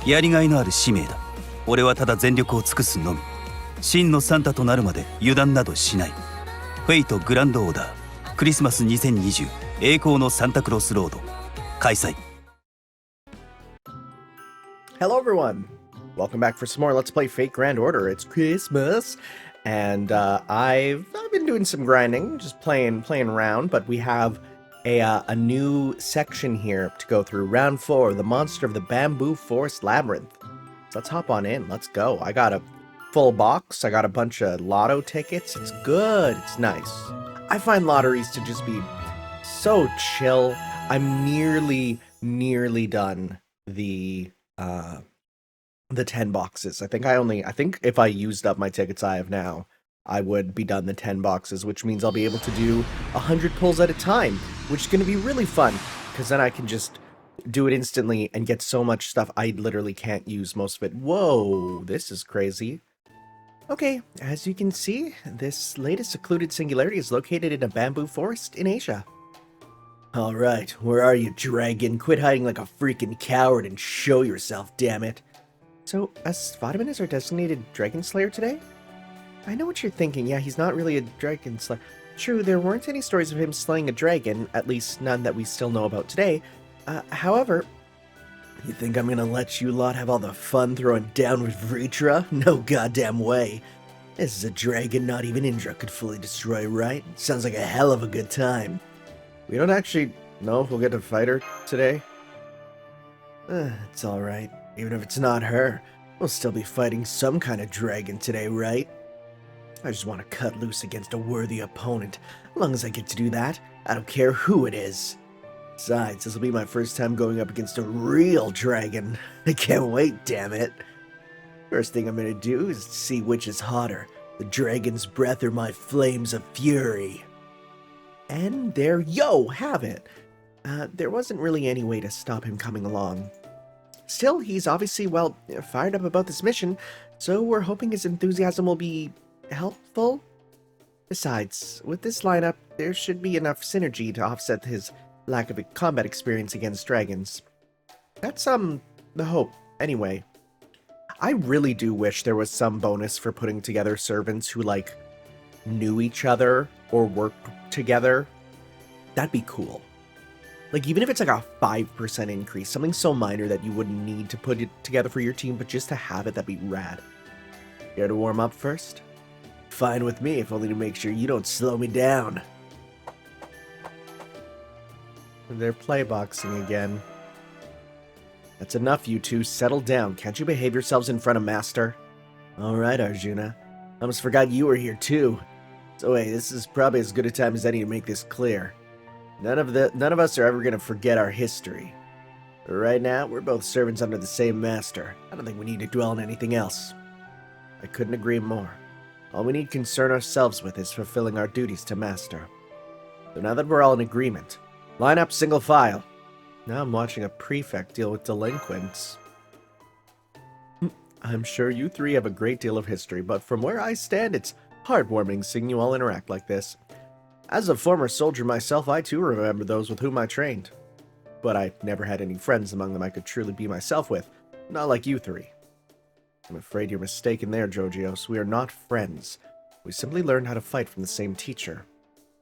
やりがいのある使命だ。俺はただ全力を尽くすのみ。真のサンタとなるまで油断などしない。フェイトグランドオーダークリスマス2020栄光のサンタクロスロード開催。 Hello everyone! Welcome back for some more Let's Play Fate Grand Order. It's Christmas, and I've been doing some grinding, just playing around, but we have a new section here to go through. Round 4, the Monster of the Bamboo Forest Labyrinth. So let's hop on in, let's go. I got a full box, I got a bunch of lotto tickets, it's good, it's nice. I find lotteries to just be so chill. I'm nearly done the 10 boxes. I think if I used up my tickets I have now, I would be done the 10 boxes, which means I'll be able to do 100 pulls at a time, which is going to be really fun, because then I can just do it instantly and get so much stuff I literally can't use most of it. Whoa, this is crazy. Okay, as you can see, this latest secluded singularity is located in a bamboo forest in Asia. Alright, where are you, dragon? Quit hiding like a freaking coward and show yourself, damn it. So, as Vitamin is our designated dragon slayer today? I know what you're thinking, yeah, he's not really a dragon slayer. True, there weren't any stories of him slaying a dragon, at least none that we still know about today. However, you think I'm gonna let you lot have all the fun throwing down with Vritra? No goddamn way. This is a dragon not even Indra could fully destroy, right? Sounds like a hell of a good time. We don't actually know if we'll get to fight her today. It's alright. Even if it's not her, we'll still be fighting some kind of dragon today, right? I just want to cut loose against a worthy opponent. As long as I get to do that, I don't care who it is. Besides, this will be my first time going up against a real dragon. I can't wait, damn it. First thing I'm gonna do is see which is hotter, the dragon's breath or my flames of fury. And there you have it. There wasn't really any way to stop him coming along. Still, he's obviously, well, fired up about this mission, so we're hoping his enthusiasm will be helpful. Besides, with this lineup, there should be enough synergy to offset his lack of combat experience against dragons. That's, the hope, anyway. I really do wish there was some bonus for putting together servants who, like, knew each other or worked together. That'd be cool. Like, even if it's like a 5% increase, something so minor that you wouldn't need to put it together for your team, but just to have it, that'd be rad. Here to warm up first? Fine with me, if only to make sure you don't slow me down. They're playboxing again. That's enough, you two. Settle down. Can't you behave yourselves in front of Master? Alright, Arjuna. I almost forgot you were here, too. So hey, this is probably as good a time as any to make this clear. None of us are ever going to forget our history. But right now, we're both servants under the same master. I don't think we need to dwell on anything else. I couldn't agree more. All we need to concern ourselves with is fulfilling our duties to master. So now that we're all in agreement, line up single file. Now I'm watching a prefect deal with delinquents. I'm sure you three have a great deal of history, but from where I stand, it's heartwarming seeing you all interact like this. As a former soldier myself, I too remember those with whom I trained. But I never had any friends among them I could truly be myself with, not like you three. I'm afraid you're mistaken there, Jogios. We are not friends. We simply learned how to fight from the same teacher.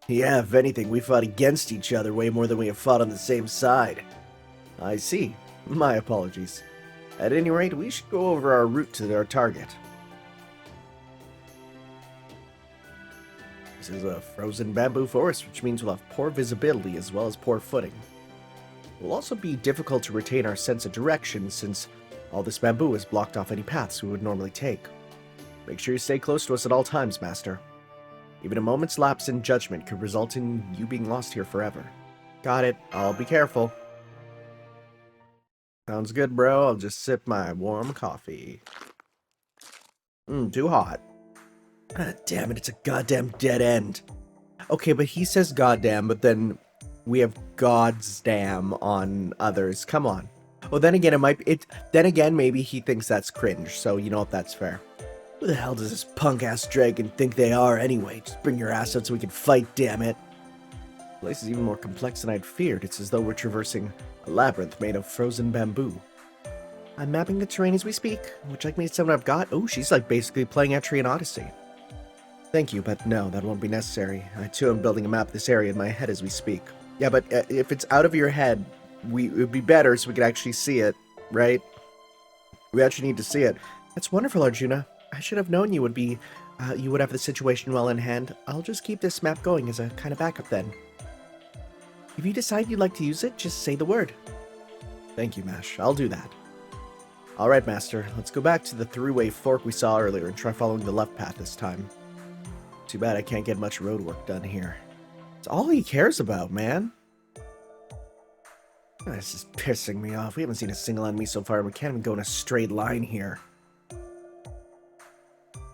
Yeah, if anything, we fought against each other way more than we have fought on the same side. I see. My apologies. At any rate, we should go over our route to our target. This is a frozen bamboo forest, which means we'll have poor visibility as well as poor footing. It will also be difficult to retain our sense of direction since all this bamboo has blocked off any paths we would normally take. Make sure you stay close to us at all times, Master. Even a moment's lapse in judgment could result in you being lost here forever. Got it. I'll be careful. Sounds good, bro. I'll just sip my warm coffee. Too hot. Damn it, it's a goddamn dead end. Okay, but he says goddamn, but then we have God's damn on others. Come on. Well, then again, then again, maybe he thinks that's cringe, so you know what, that's fair. Who the hell does this punk-ass dragon think they are anyway? Just bring your ass out so we can fight, damn it. The place is even more complex than I'd feared. It's as though we're traversing a labyrinth made of frozen bamboo. I'm mapping the terrain as we speak. Would you like me to send what I've got? Oh, she's like basically playing Etrian Odyssey. Thank you, but no, that won't be necessary. I too am building a map of this area in my head as we speak. Yeah, but if it's out of your head, it would be better so we could actually see it, right? We actually need to see it. That's wonderful, Arjuna. I should have known you would have the situation well in hand. I'll just keep this map going as a kind of backup then. If you decide you'd like to use it, just say the word. Thank you, Mash. I'll do that. Alright, Master. Let's go back to the three-way fork we saw earlier and try following the left path this time. Too bad I can't get much road work done here. It's all he cares about, man. This is pissing me off. We haven't seen a single enemy so far, and we can't even go in a straight line here.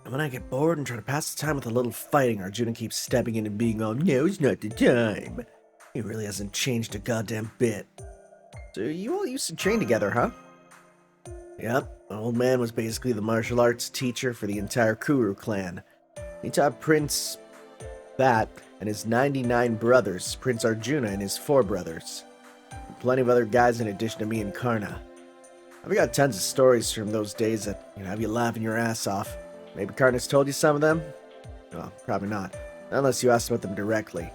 And when I get bored and try to pass the time with a little fighting, Arjuna keeps stepping in and being all, no, it's not the time. He really hasn't changed a goddamn bit. So you all used to train together, huh? Yep, the old man was basically the martial arts teacher for the entire Kuru clan. He taught Prince that and his 99 brothers, Prince Arjuna and his 4 brothers. And plenty of other guys in addition to me and Karna. I've got tons of stories from those days that have you laughing your ass off. Maybe Karna's told you some of them? Well, probably not. Unless you asked about them directly.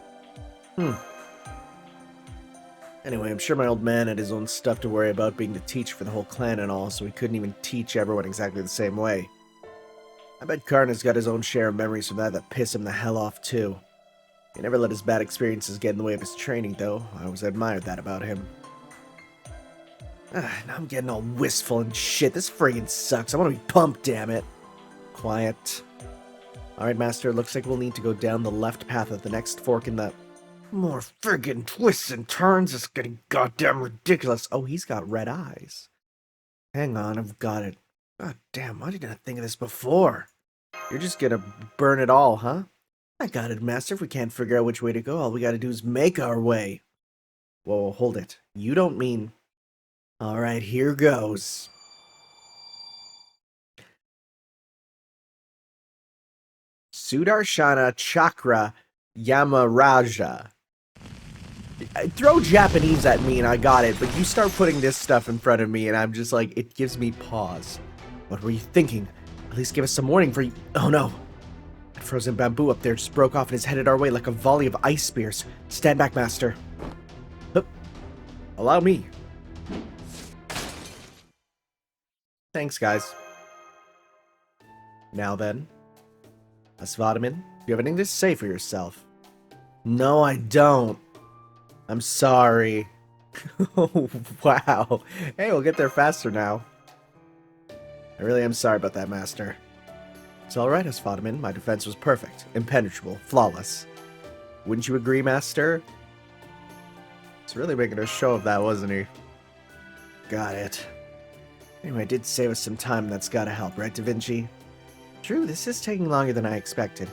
Anyway, I'm sure my old man had his own stuff to worry about being the teacher for the whole clan and all, so he couldn't even teach everyone exactly the same way. I bet Karna's got his own share of memories from that piss him the hell off too. He never let his bad experiences get in the way of his training, though. I always admired that about him. Now I'm getting all wistful and shit. This friggin' sucks. I want to be pumped, damn it. Quiet. Alright, Master, looks like we'll need to go down the left path at the next fork in the... More friggin' twists and turns. It's getting goddamn ridiculous. Oh, he's got red eyes. Hang on, I've got it. God damn, why didn't I think of this before? You're just gonna burn it all, huh? I got it, Master. If we can't figure out which way to go, all we gotta do is make our way. Whoa, hold it. You don't mean... Alright, here goes. Sudarshana Chakra Yamaraja. Throw Japanese at me and I got it, but you start putting this stuff in front of me and I'm just like, it gives me pause. What were you thinking? At least give us some warning for you. Oh no. That frozen bamboo up there just broke off and is headed our way like a volley of ice spears. Stand back, Master. Hup. Allow me. Thanks, guys. Now then. Asvadaman, do you have anything to say for yourself? No, I don't. I'm sorry. Oh, wow. Hey, we'll get there faster now. I really am sorry about that, Master. It's alright, Asvadaman. My defense was perfect, impenetrable, flawless. Wouldn't you agree, Master? He's really making a show of that, wasn't he? Got it. Anyway, it did save us some time, and that's gotta help, right, Da Vinci? True, this is taking longer than I expected.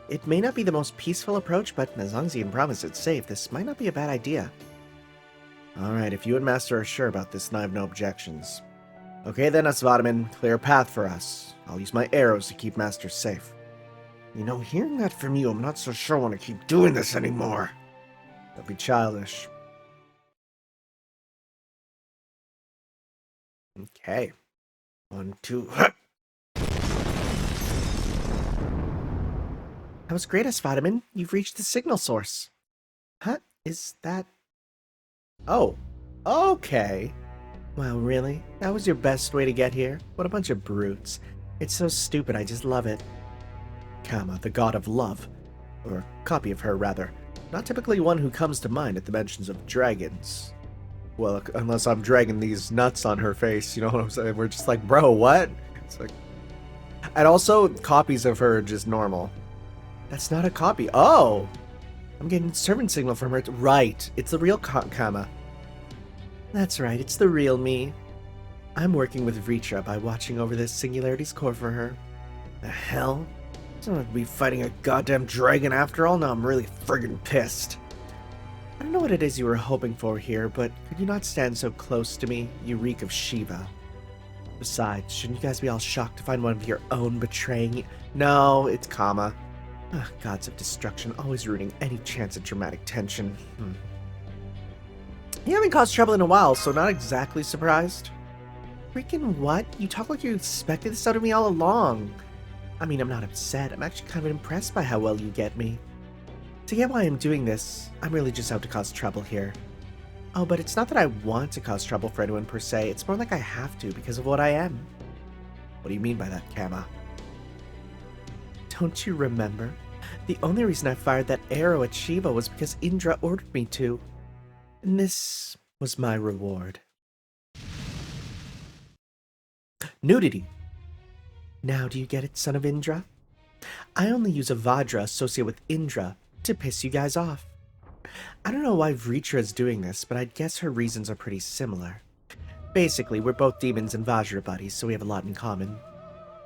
It may not be the most peaceful approach, but as long as you can promise it's safe, this might not be a bad idea. Alright, if you and Master are sure about this, then I have no objections. Okay then, Asvadaman, clear a path for us. I'll use my arrows to keep Master safe. You know, hearing that from you, I'm not so sure I want to keep doing this anymore. Don't be childish. Okay. 1, 2... That was great, Asvadaman. You've reached the signal source. Huh? Is that... Oh. Okay. Wow, really? That was your best way to get here? What a bunch of brutes. It's so stupid, I just love it. Kama, the god of love. Or a copy of her, rather. Not typically one who comes to mind at the mentions of dragons. Well, unless I'm dragging these nuts on her face, you know what I'm saying? We're just like, bro, what? It's like... And also, copies of her are just normal. That's not a copy. Oh! I'm getting servant signal from her. Right. It's the real Kama. That's right. It's the real me. I'm working with Vritra by watching over this Singularity's core for her. The hell? I don't have to be fighting a goddamn dragon after all. Now I'm really friggin' pissed. I don't know what it is you were hoping for here, but could you not stand so close to me? You reek of Shiva. Besides, shouldn't you guys be all shocked to find one of your own betraying you? No, it's Kama. Gods of destruction, always rooting any chance of dramatic tension. You haven't caused trouble in a while, so not exactly surprised. Freaking what? You talk like you expected this out of me all along. I mean, I'm not upset. I'm actually kind of impressed by how well you get me. To get why I'm doing this, I'm really just out to cause trouble here. Oh, but it's not that I want to cause trouble for anyone per se. It's more like I have to because of what I am. What do you mean by that, Kama? Don't you remember? The only reason I fired that arrow at Shiva was because Indra ordered me to. And this was my reward. Nudity. Now do you get it, son of Indra? I only use a Vajra associated with Indra to piss you guys off. I don't know why Vritra is doing this, but I'd guess her reasons are pretty similar. Basically, we're both demons and Vajra buddies, so we have a lot in common.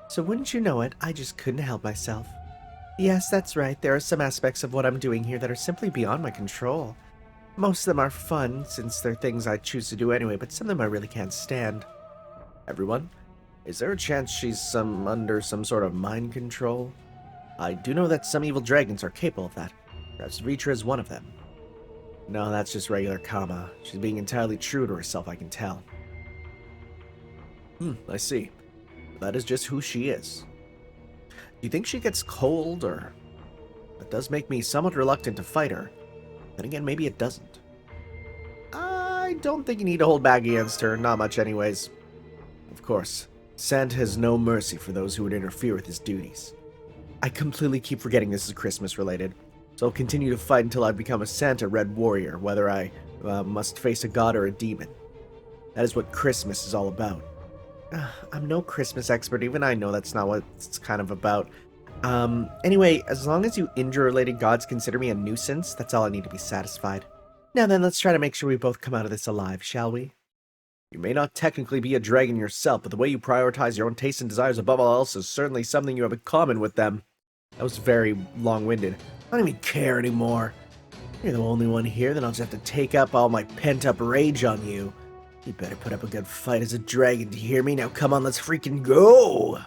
So wouldn't you know it, I just couldn't help myself. Yes, that's right, there are some aspects of what I'm doing here that are simply beyond my control. Most of them are fun, since they're things I choose to do anyway, but some of them I really can't stand. Everyone, is there a chance she's under some sort of mind control? I do know that some evil dragons are capable of that. Perhaps Vritra is one of them. No, that's just regular Kama. She's being entirely true to herself, I can tell. I see. That is just who she is. Do you think she gets cold, or... That does make me somewhat reluctant to fight her. Then again, maybe it doesn't. I don't think you need to hold back against her, not much anyways. Of course, Santa has no mercy for those who would interfere with his duties. I completely keep forgetting this is Christmas related, so I'll continue to fight until I become a Santa Red Warrior, whether I must face a god or a demon. That is what Christmas is all about. I'm no Christmas expert, even I know that's not what it's kind of about. Anyway, as long as you Indra-related gods consider me a nuisance, that's all I need to be satisfied. Now then, let's try to make sure we both come out of this alive, shall we? You may not technically be a dragon yourself, but the way you prioritize your own tastes and desires above all else is certainly something you have in common with them. That was very long-winded. I don't even care anymore. You're the only one here, then I'll just have to take up all my pent-up rage on you. You better put up a good fight as a dragon, do you hear me? Now come on, let's freaking go!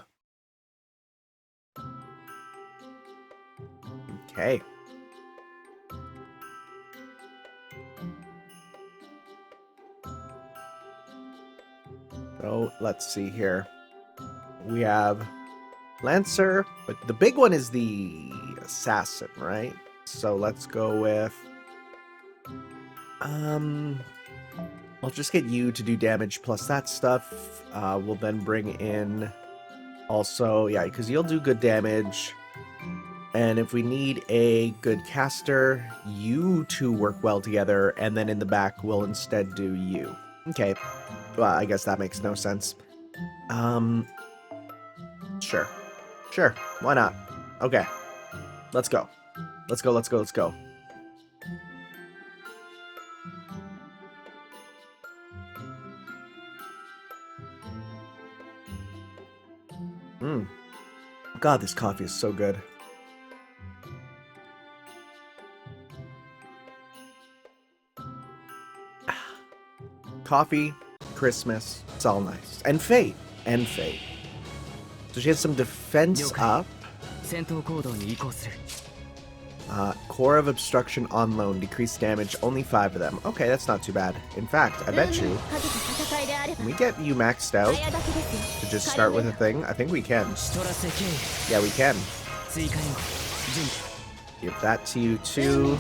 Okay. So, let's see here. We have Lancer, but the big one is the Assassin, right? So let's go with... I'll just get you to do damage plus that stuff. We'll then bring in... Also, yeah, because you'll do good damage. And if we need a good caster, you two work well together, and then in the back, we'll instead do you. Okay. Well, I guess that makes no sense. Sure. Sure, why not? Okay. Let's go. Let's go, let's go, let's go. God, this coffee is so good. Coffee, Christmas, it's all nice. And Fate. And Fate. So she has some defense up. Core of Obstruction on loan. Decreased damage. Only 5 of them. Okay, that's not too bad. In fact, I bet you... Can we get you maxed out to just start with a thing? I think we can. Yeah, we can. Give that to you too.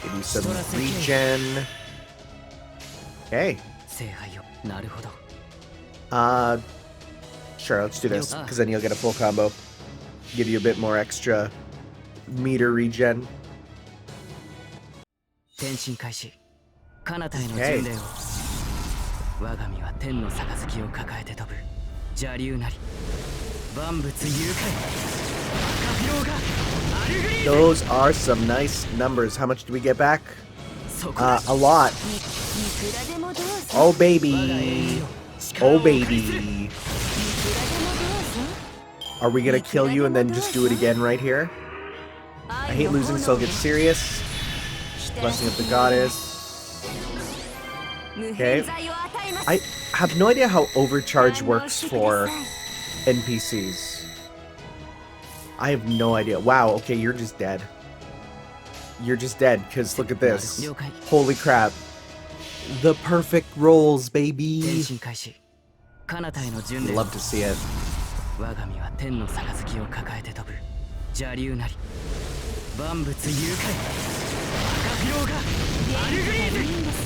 Give you some regen. Okay. Sure, let's do this, because then you'll get a full combo. Give you a bit more extra meter regen. Okay. Those are some nice numbers. How much do we get back? A lot. Oh baby. Oh baby. Are we gonna kill you and then just do it again right here? I hate losing, so I'll get serious. Blessing of the Goddess. Okay. I have no idea how overcharge works for NPCs. I have no idea. Wow, okay, you're just dead. You're just dead, because look at this. Holy crap. The perfect rolls, baby. Love to see it.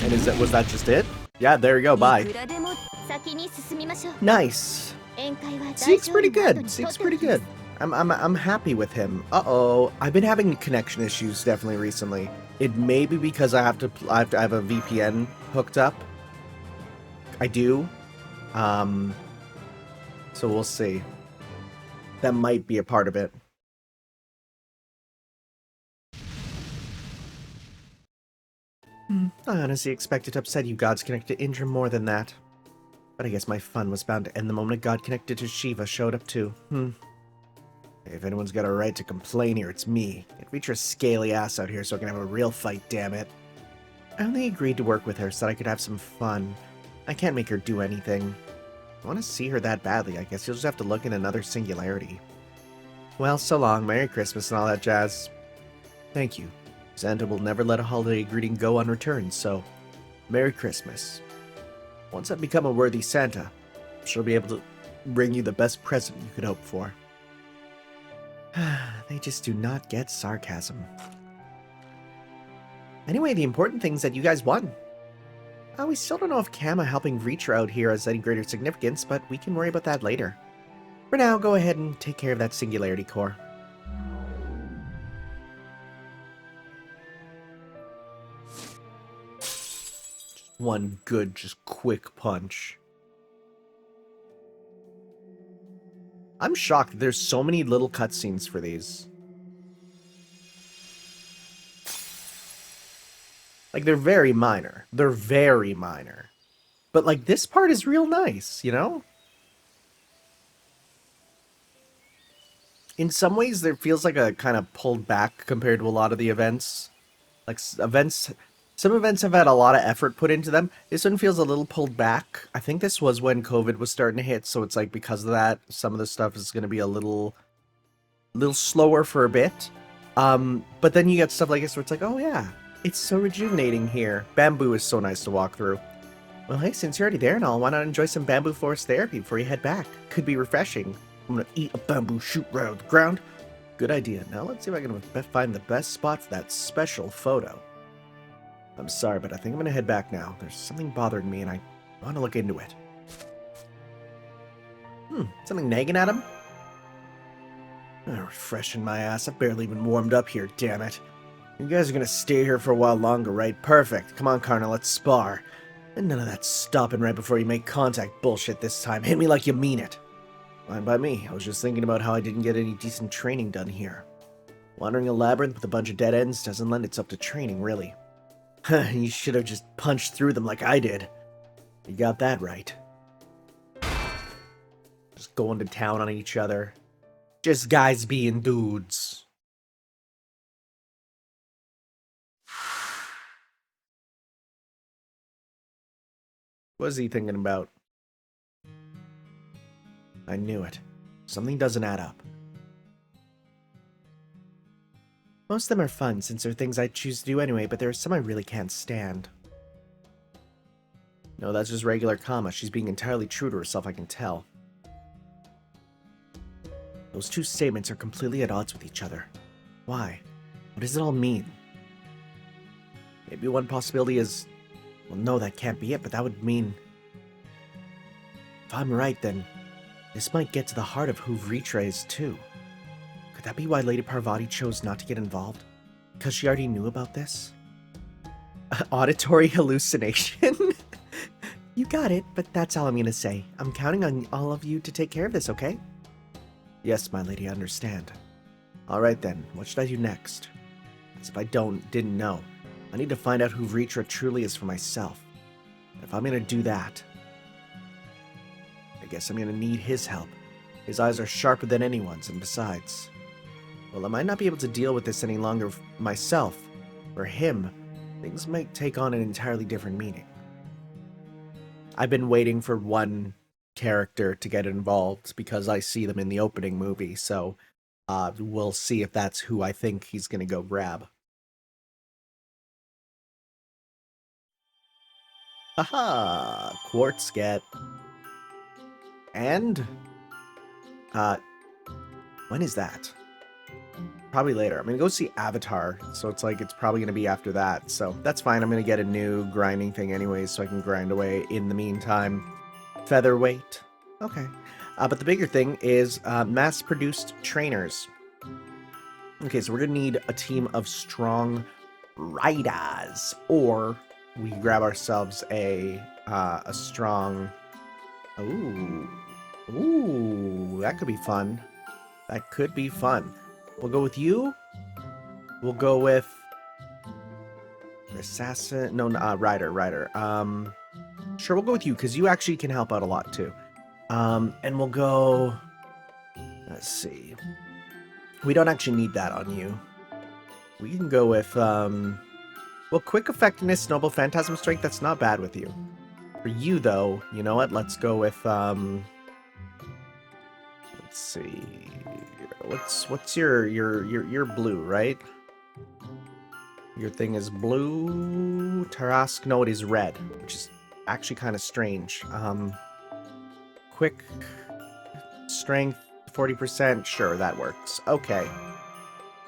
And was that just it? Yeah, there you go, bye. Nice. Zeke's pretty good. Zeke's pretty good. I'm happy with him. Uh-oh. I've been having connection issues definitely recently. It may be because I have a VPN hooked up. I do. So we'll see. That might be a part of it. I honestly expected to upset you gods connected to Indra more than that. But I guess my fun was bound to end the moment a god connected to Shiva showed up too. If anyone's got a right to complain here, it's me. Get Reacher's scaly ass out here so I can have a real fight, damn it. I only agreed to work with her so that I could have some fun. I can't make her do anything. I want to see her that badly. I guess you'll just have to look in another singularity. Well, so long. Merry Christmas and all that jazz. Thank you. Santa will never let a holiday greeting go unreturned, so Merry Christmas. Once I become a worthy Santa, she'll be able to bring you the best present you could hope for. They just do not get sarcasm. Anyway, the important thing is that you guys won. We still don't know if Kama helping Reacher out here has any greater significance, but we can worry about that later. For now, go ahead and take care of that singularity core. Just one good, just quick punch. I'm shocked there's so many little cutscenes for these. Like, they're very minor. They're very minor. But, like, this part is real nice, you know? In some ways, there feels like a kind of pulled back compared to a lot of the events. Like, some events have had a lot of effort put into them. This one feels a little pulled back. I think this was when COVID was starting to hit, so it's like, because of that, some of the stuff is going to be a little slower for a bit. But then you get stuff like this where it's like, oh yeah, it's so rejuvenating here. Bamboo is so nice to walk through. Well, hey, since you're already there and all, why not enjoy some bamboo forest therapy before you head back? Could be refreshing. I'm gonna eat a bamboo shoot right out of the ground. Good idea. Now let's see if I can find the best spot for that special photo. I'm sorry, but I think I'm gonna head back now. There's something bothering me and I want to look into it. Something nagging at him? Refreshing my ass. I barely even warmed up here, damn it. You guys are gonna stay here for a while longer, right? Perfect. Come on, Karna, let's spar. And none of that stopping right before you make contact bullshit this time. Hit me like you mean it. Fine by me. I was just thinking about how I didn't get any decent training done here. Wandering a labyrinth with a bunch of dead ends doesn't lend itself to training, really. You should have just punched through them like I did. You got that right. Just going to town on each other. Just guys being dudes. What is he thinking about? I knew it. Something doesn't add up. Most of them are fun, since they're things I choose to do anyway, but there are some I really can't stand. No, that's just regular Kama. She's being entirely true to herself, I can tell. Those two statements are completely at odds with each other. Why? What does it all mean? Maybe one possibility is... Well, no, that can't be it, but that would mean... If I'm right, then... This might get to the heart of who Vritra is, too. Could that be why Lady Parvati chose not to get involved? Because she already knew about this? Auditory hallucination? You got it, but that's all I'm gonna say. I'm counting on all of you to take care of this, okay? Yes, my lady, I understand. Alright then, what should I do next? As if I didn't know. I need to find out who Vritra truly is for myself. And if I'm gonna do that, I guess I'm gonna need his help. His eyes are sharper than anyone's, and besides... Well, I might not be able to deal with this any longer myself. For him, things might take on an entirely different meaning. I've been waiting for one character to get involved because I see them in the opening movie, so we'll see if that's who I think he's gonna go grab. Haha! Quartz get. And when is that? Probably later. I'm gonna go see Avatar, so it's like it's probably gonna be after that. So that's fine. I'm gonna get a new grinding thing anyways, so I can grind away in the meantime. Featherweight. Okay. But the bigger thing is mass-produced trainers. Okay, so we're gonna need a team of strong riders, or we grab ourselves a strong. Ooh, that could be fun. That could be fun. We'll go with you. We'll go with assassin. No, rider. Sure, we'll go with you because you actually can help out a lot too. And we'll go. Let's see. We don't actually need that on you. We can go with well, quick effectiveness, noble phantasm strength. That's not bad with you. For you though, you know what? Let's go with let's see. What's your blue, right? Your thing is blue. Tarask, no, it is red, which is actually kind of strange. Quick strength 40%. Sure, that works. Okay.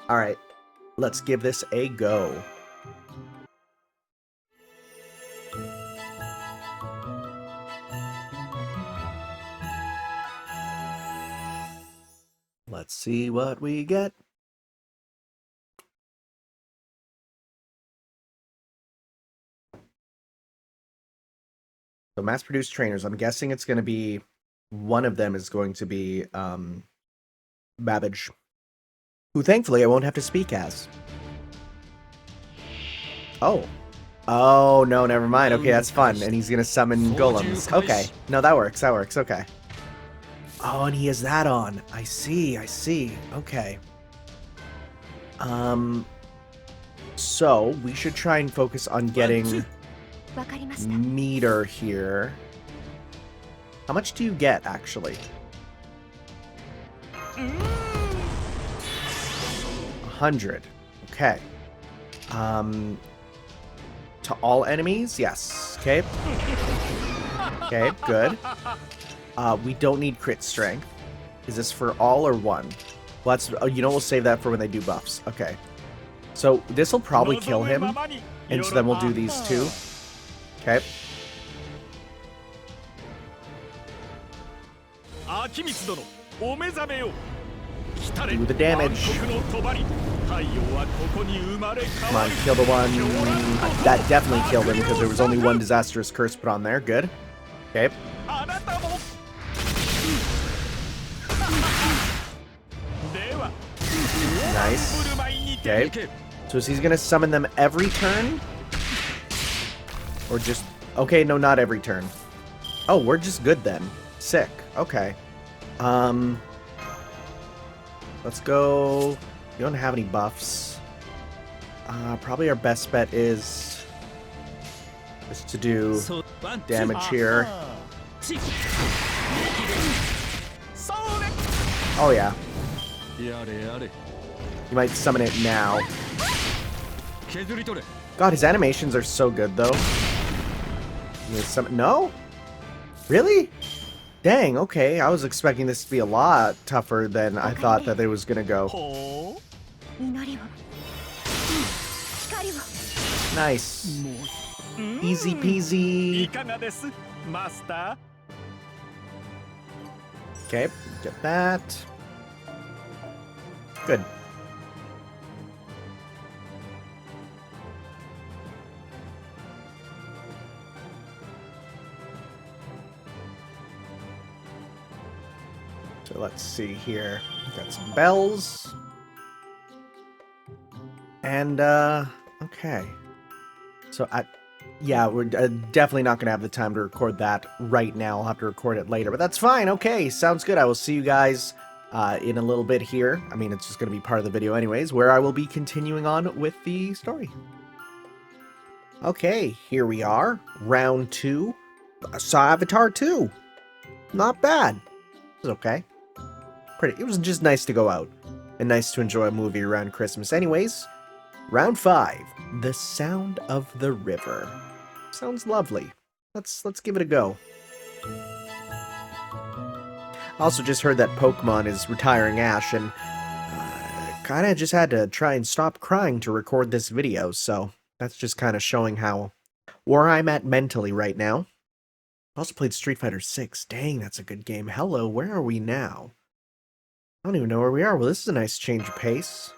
All right. Let's give this a go. Let's see what we get. So mass-produced trainers. I'm guessing it's going to be one of them is going to be Babbage, who thankfully I won't have to speak as. Oh. Oh, no, never mind. Okay, that's fun. And he's going to summon golems. Okay. No, that works. That works. Okay. Oh, and he has that on. I see. Okay. So, we should try and focus on getting Meteor here. How much do you get, actually? 100. Okay. To all enemies? Yes. Okay. Okay, good. We don't need crit strength. Is this for all or one? Well, that's, you know, we'll save that for when they do buffs. Okay. So this will probably kill him. And so then we'll do these two. Okay. Do the damage. Come on, kill the one. That definitely killed him because there was only one disastrous curse put on there. Good. Okay. Nice. Okay. So is he gonna summon them every turn? Or just... Okay, no, not every turn. Oh, we're just good then. Sick. Okay. Let's go... We don't have any buffs. Probably our best bet is... just to do damage here. Oh, yeah. You might summon it now. God, his animations are so good, though. No? Really? Dang, okay. I was expecting this to be a lot tougher than I thought that it was gonna go. Nice. Easy peasy. Okay, get that. Good. So let's see here. Got some bells. And, okay. So, yeah, we're definitely not going to have the time to record that right now. I'll have to record it later, but that's fine. Okay, sounds good. I will see you guys in a little bit here. I mean, it's just going to be part of the video anyways, where I will be continuing on with the story. Okay, here we are. Round 2. I saw Avatar 2. Not bad. It was okay. It was just nice to go out and nice to enjoy a movie around Christmas. Anyways, round 5, The Sound of the River. Sounds lovely. Let's give it a go. Also just heard that Pokemon is retiring Ash, and kind of just had to try and stop crying to record this video, so that's just kind of showing how where I'm at mentally right now. Also played Street Fighter 6. Dang, that's a good game. Hello, where are we now? I don't even know where we are. Well, this is a nice change of pace.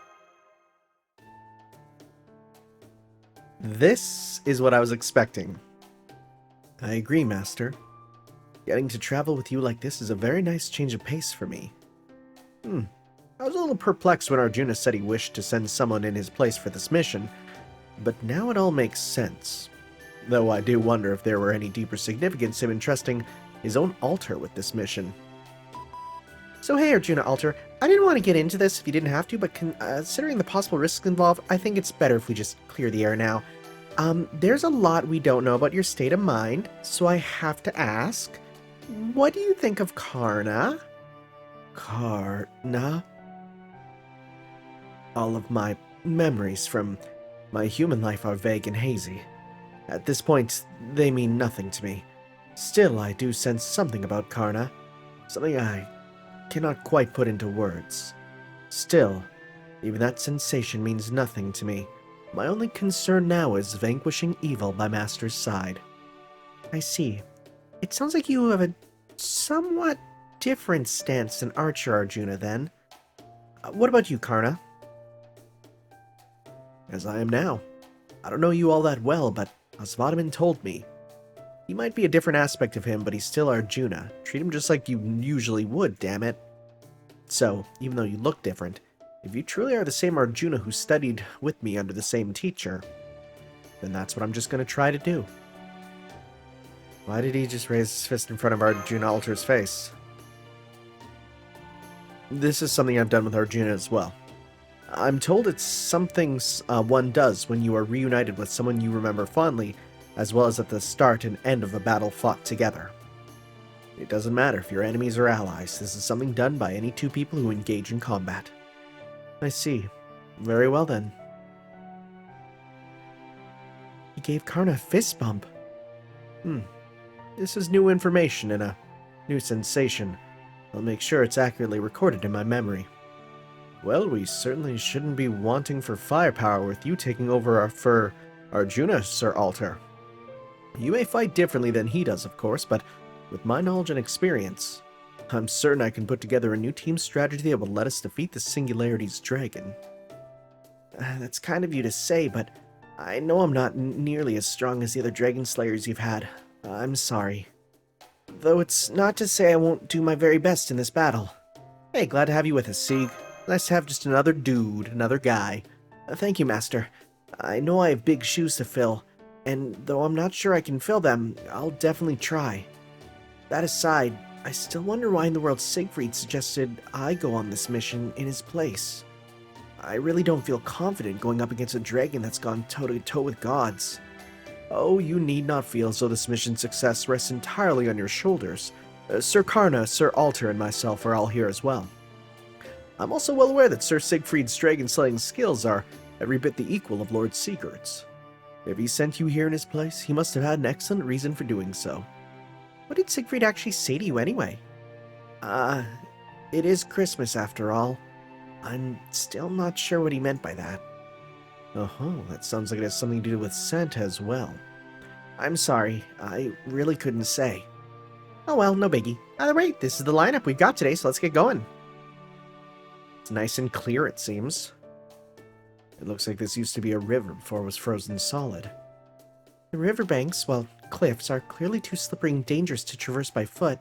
This is what I was expecting. I agree, Master. Getting to travel with you like this is a very nice change of pace for me. I was a little perplexed when Arjuna said he wished to send someone in his place for this mission, but now it all makes sense. Though I do wonder if there were any deeper significance in him entrusting his own altar with this mission. So hey Arjuna Altar, I didn't want to get into this if you didn't have to, but considering the possible risks involved, I think it's better if we just clear the air now. There's a lot we don't know about your state of mind, so I have to ask, what do you think of Karna? Karna? All of my memories from my human life are vague and hazy. At this point, they mean nothing to me. Still, I do sense something about Karna. Something I cannot quite put into words. Still, even that sensation means nothing to me. My only concern now is vanquishing evil by Master's side. I see. It sounds like you have a somewhat different stance than Archer Arjuna, then. What about you, Karna? As I am now. I don't know you all that well, but Asvadaman told me. He might be a different aspect of him, but he's still Arjuna. Treat him just like you usually would, damn it. So, even though you look different, if you truly are the same Arjuna who studied with me under the same teacher, then that's what I'm just going to try to do. Why did he just raise his fist in front of Arjuna Altar's face? This is something I've done with Arjuna as well. I'm told it's something one does when you are reunited with someone you remember fondly, as well as at the start and end of a battle fought together. It doesn't matter if you're enemies or allies, this is something done by any two people who engage in combat. I see. Very well then. He gave Karna a fist bump. This is new information and a new sensation. I'll make sure it's accurately recorded in my memory. Well, we certainly shouldn't be wanting for firepower with you taking over for Arjuna, Sir Altar. You may fight differently than he does, of course, but with my knowledge and experience, I'm certain I can put together a new team strategy that will let us defeat the Singularity's dragon. That's kind of you to say, but I know I'm not nearly as strong as the other dragon slayers you've had. I'm sorry. Though it's not to say I won't do my very best in this battle. Hey, glad to have you with us, Sieg. Nice to have just another dude, another guy. Thank you, Master. I know I have big shoes to fill, and though I'm not sure I can fill them, I'll definitely try. That aside, I still wonder why in the world Siegfried suggested I go on this mission in his place. I really don't feel confident going up against a dragon that's gone toe-to-toe with gods. Oh, you need not feel as though this mission's success rests entirely on your shoulders. Sir Karna, Sir Altar, and myself are all here as well. I'm also well aware that Sir Siegfried's dragon-slaying skills are every bit the equal of Lord Sigurd's. If he sent you here in his place, he must have had an excellent reason for doing so. What did Siegfried actually say to you anyway? It is Christmas after all. I'm still not sure what he meant by that. Oh, that sounds like it has something to do with Santa as well. I'm sorry, I really couldn't say. Oh well, no biggie. Either way, this is the lineup we've got today, so let's get going. It's nice and clear, it seems. It looks like this used to be a river before it was frozen solid. The riverbanks, well, cliffs, are clearly too slippery and dangerous to traverse by foot.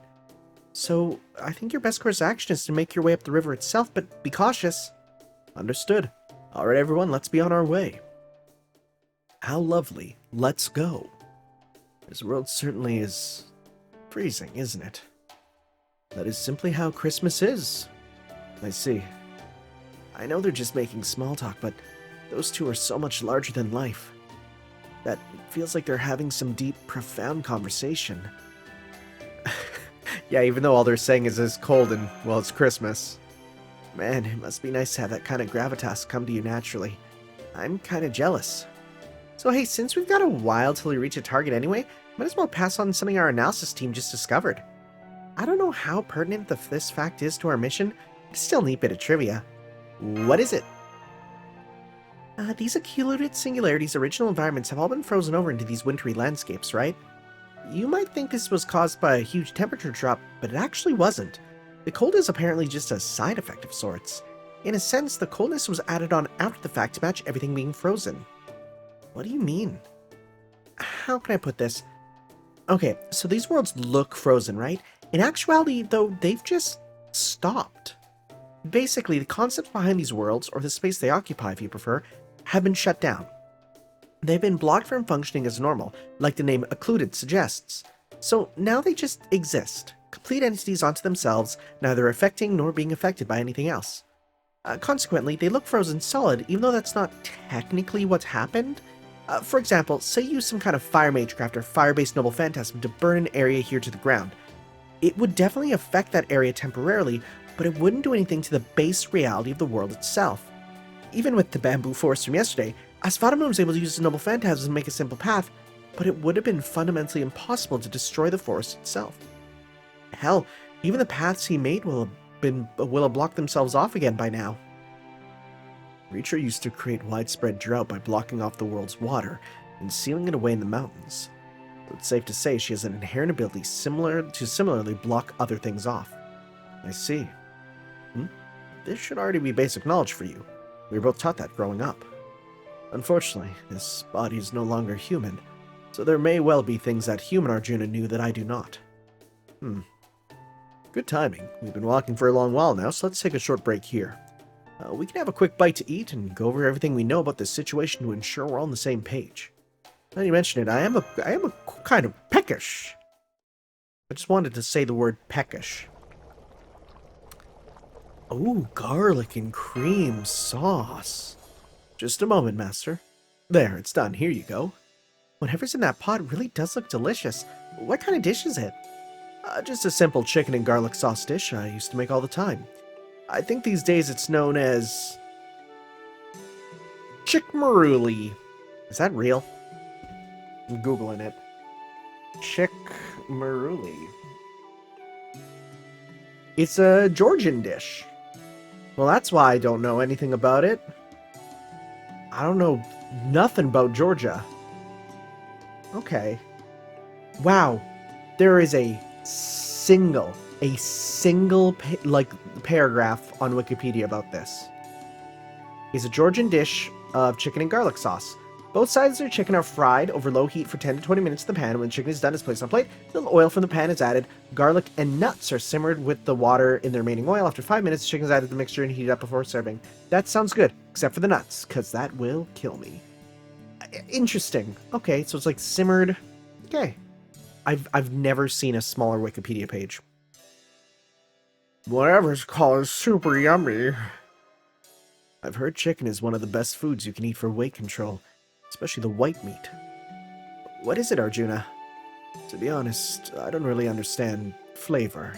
So, I think your best course of action is to make your way up the river itself, but be cautious. Understood. Alright everyone, let's be on our way. How lovely. Let's go. This world certainly is freezing, isn't it? That is simply how Christmas is. I see. I know they're just making small talk, but those two are so much larger than life. That it feels like they're having some deep, profound conversation. Yeah, even though all they're saying is it's cold and, well, it's Christmas. Man, it must be nice to have that kind of gravitas come to you naturally. I'm kind of jealous. So hey, since we've got a while till we reach a target anyway, might as well pass on something our analysis team just discovered. I don't know how pertinent this fact is to our mission, but it's still a neat bit of trivia. What is it? These accumulated singularities' original environments have all been frozen over into these wintry landscapes, right? You might think this was caused by a huge temperature drop, but it actually wasn't. The cold is apparently just a side effect of sorts. In a sense, the coldness was added on after the fact to match everything being frozen. What do you mean? How can I put this? Okay, so these worlds look frozen, right? In actuality, though, they've just stopped. Basically, the concepts behind these worlds, or the space they occupy if you prefer, have been shut down. They've been blocked from functioning as normal, like the name occluded suggests. So now they just exist, complete entities unto themselves, neither affecting nor being affected by anything else. Consequently, they look frozen solid, even though that's not technically what's happened. For example, say you use some kind of fire magecraft or fire-based noble phantasm to burn an area here to the ground. It would definitely affect that area temporarily, but it wouldn't do anything to the base reality of the world itself. Even with the bamboo forest from yesterday, Asfadamun was able to use the noble phantasm to make a simple path, but it would have been fundamentally impossible to destroy the forest itself. Hell, even the paths he made will have blocked themselves off again by now. Reacher used to create widespread drought by blocking off the world's water and sealing it away in the mountains. So it's safe to say she has an inherent ability similarly block other things off. I see. This should already be basic knowledge for you. We were both taught that growing up. Unfortunately, this body is no longer human, so there may well be things that human Arjuna knew that I do not. Good timing. We've been walking for a long while now, so let's take a short break here. We can have a quick bite to eat and go over everything we know about this situation to ensure we're all on the same page. Now you mention it, I am a kind of peckish. I just wanted to say the word peckish. Oh, garlic and cream sauce. Just a moment, master. There, it's done. Here you go. Whatever's in that pot really does look delicious. What kind of dish is it? Just a simple chicken and garlic sauce dish I used to make all the time. I think these days it's known as chickmaruli. Is that real? I'm Googling it. Chickmaruli. It's a Georgian dish. Well, that's why I don't know anything about it. I don't know nothing about Georgia. Okay. Wow. There is a single paragraph on Wikipedia about this. It's a Georgian dish of chicken and garlic sauce. Both sides of the chicken are fried over low heat for 10 to 20 minutes in the pan. When the chicken is done, it's placed on a plate. A little oil from the pan is added. Garlic and nuts are simmered with the water in the remaining oil. After 5 minutes, the chicken is added to the mixture and heated up before serving. That sounds good, except for the nuts, because that will kill me. Interesting. Okay, so it's like simmered. Okay. I've never seen a smaller Wikipedia page. Whatever's called is super yummy. I've heard chicken is one of the best foods you can eat for weight control, especially the white meat. What is it, Arjuna? To be honest, I don't really understand flavor.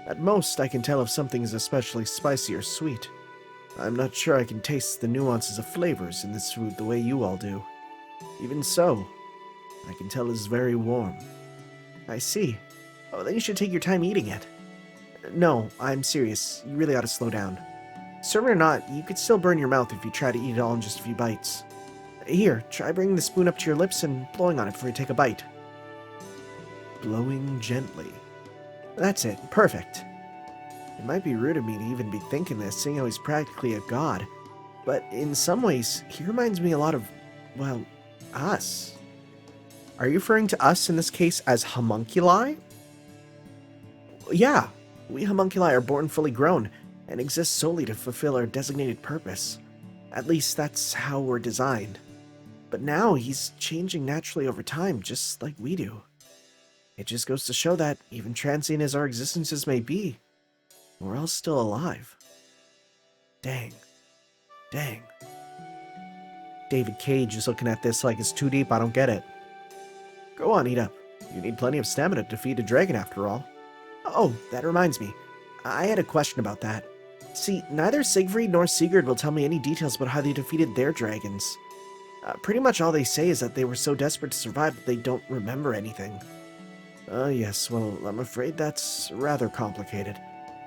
At most, I can tell if something is especially spicy or sweet. I'm not sure I can taste the nuances of flavors in this food the way you all do. Even so, I can tell it's very warm. I see. Oh, then you should take your time eating it. No, I'm serious. You really ought to slow down. Serve it or not, you could still burn your mouth if you try to eat it all in just a few bites. Here, try bringing the spoon up to your lips and blowing on it before you take a bite. Blowing gently. That's it. Perfect. It might be rude of me to even be thinking this, seeing how he's practically a god. But in some ways, he reminds me a lot of, well, us. Are you referring to us in this case as homunculi? Yeah, we homunculi are born fully grown and exist solely to fulfill our designated purpose. At least that's how we're designed. But now he's changing naturally over time, just like we do. It just goes to show that, even transient as our existences may be, we're all still alive. Dang. Dang. David Cage is looking at this like it's too deep, I don't get it. Go on, eat up. You need plenty of stamina to defeat a dragon after all. Oh, that reminds me. I had a question about that. See, neither Siegfried nor Sigurd will tell me any details about how they defeated their dragons. Pretty much all they say is that they were so desperate to survive that they don't remember anything. Yes, well, I'm afraid that's rather complicated.